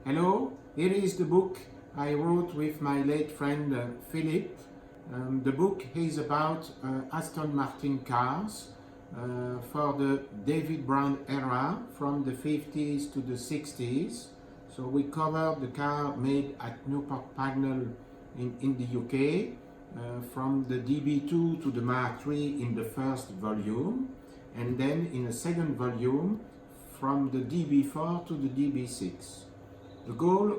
Hello, here is the book I wrote with my late friend Philip. The book is about Aston Martin cars for the David Brown era from the 50s to the 60s. So we covered the car made at Newport Pagnell in the UK, from the DB2 to the Mark III in the first volume, and then in a second volume from the DB4 to the DB6. The goal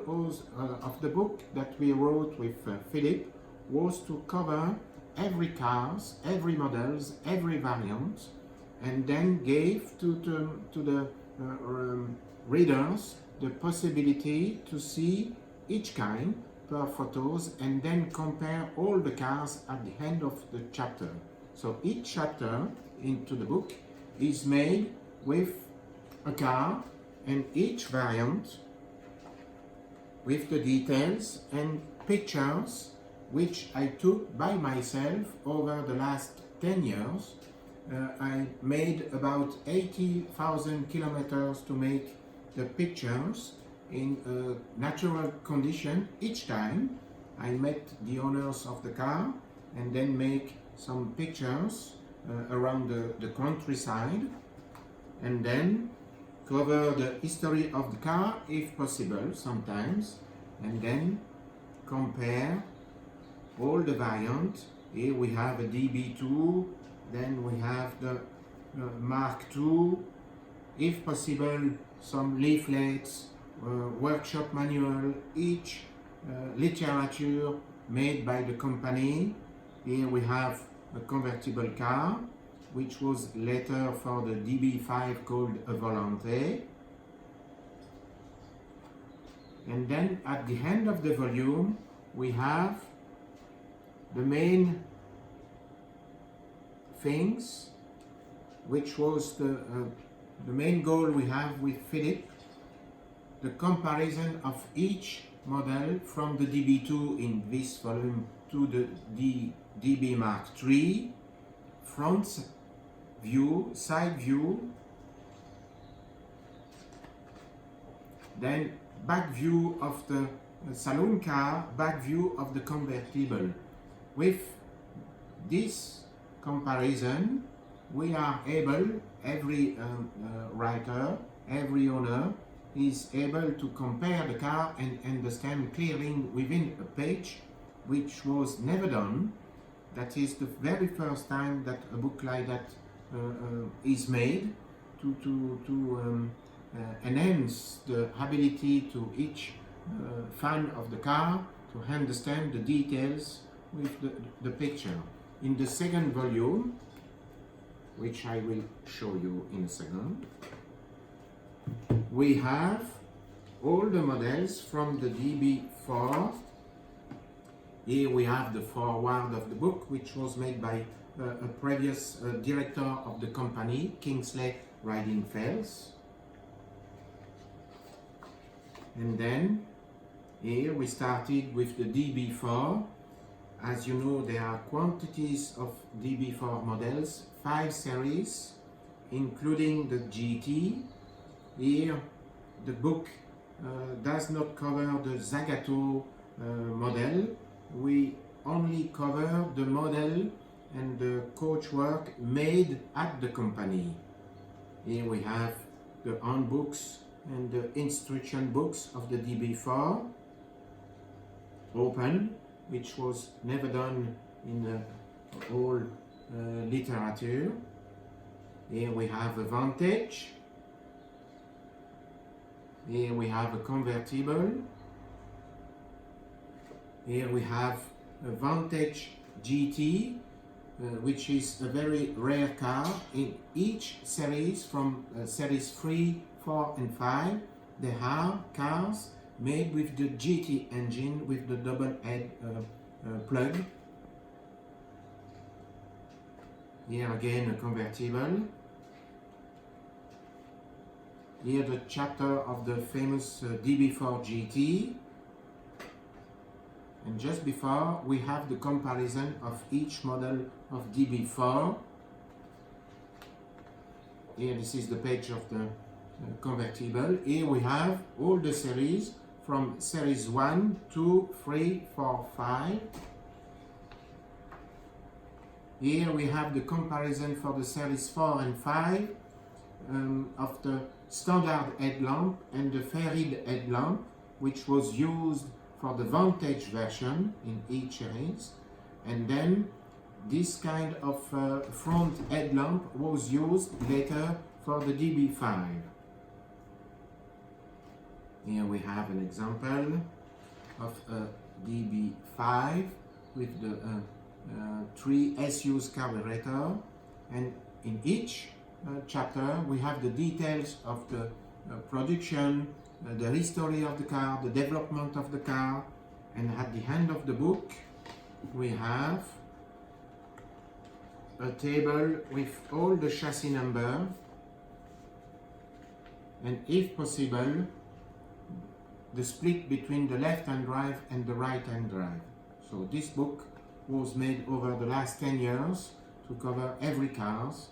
of the book that we wrote with Philip was to cover every cars, every models, every variant, and then gave to the readers the possibility to see each kind per photos and then compare all the cars at the end of the chapter. So each chapter into the book is made with a car and each variant with the details and pictures which I took by myself over the last 10 years. I made about 80,000 kilometers to make the pictures in a natural condition each time. I met the owners of the car and then make some pictures around the countryside, and then cover the history of the car if possible sometimes, and then compare all the variants. Here we have a DB2, then we have the Mark II, if possible some leaflets, workshop manual, each literature made by the company. Here we have a convertible car, which was later for the DB5 called a Volante. And then at the end of the volume we have the main things, which was the main goal we have with Philip, the comparison of each model from the DB2 in this volume to the DB Mark III, front view, side view, then back view of the saloon car, back view of the convertible. With this comparison, we are able, every writer, every owner is able to compare the car and understand clearly within a page, which was never done. That is the very first time that a book like that is made to enhance the ability to each fan of the car to understand the details with the picture. In the second volume, which I will show you in a second, we have all the models from the DB4. Here we have the foreword of the book, which was made by a previous director of the company, Kingsley Riding-Fells. And then here we started with the DB4. As you know, there are quantities of DB4 models, 5 series, including the GT. Here the book does not cover the Zagato model. We only cover the model and the coachwork made at the company. Here we have the handbooks and the instruction books of the DB4, open, which was never done in the whole literature. Here we have a Vantage. Here we have a convertible. Here we have a Vantage GT, which is a very rare car. In each series, from series 3, 4 and 5, there are cars made with the GT engine with the double head plug. Here again a convertible. Here the chapter of the famous DB4 GT. And just before we have the comparison of each model of DB4. Here this is the page of the convertible. Here we have all the series from series 1, 2, 3, 4, 5. Here we have the comparison for the series 4 and 5 of the standard headlamp and the ferried headlamp, which was used for the Vantage version in each series. And then this kind of front headlamp was used later for the DB5. Here we have an example of a DB5 with the 3 SU's carburetor, and in each chapter we have the details of the production, the history of the car, the development of the car, and at the end of the book we have a table with all the chassis number and, if possible, the split between the left-hand drive and the right-hand drive. So this book was made over the last 10 years to cover every cars.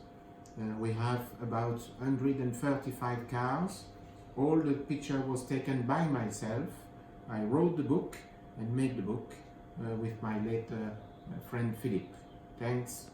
We have about 135 cars. All the picture was taken by myself. I wrote the book and made the book with my late friend Philip. Thanks.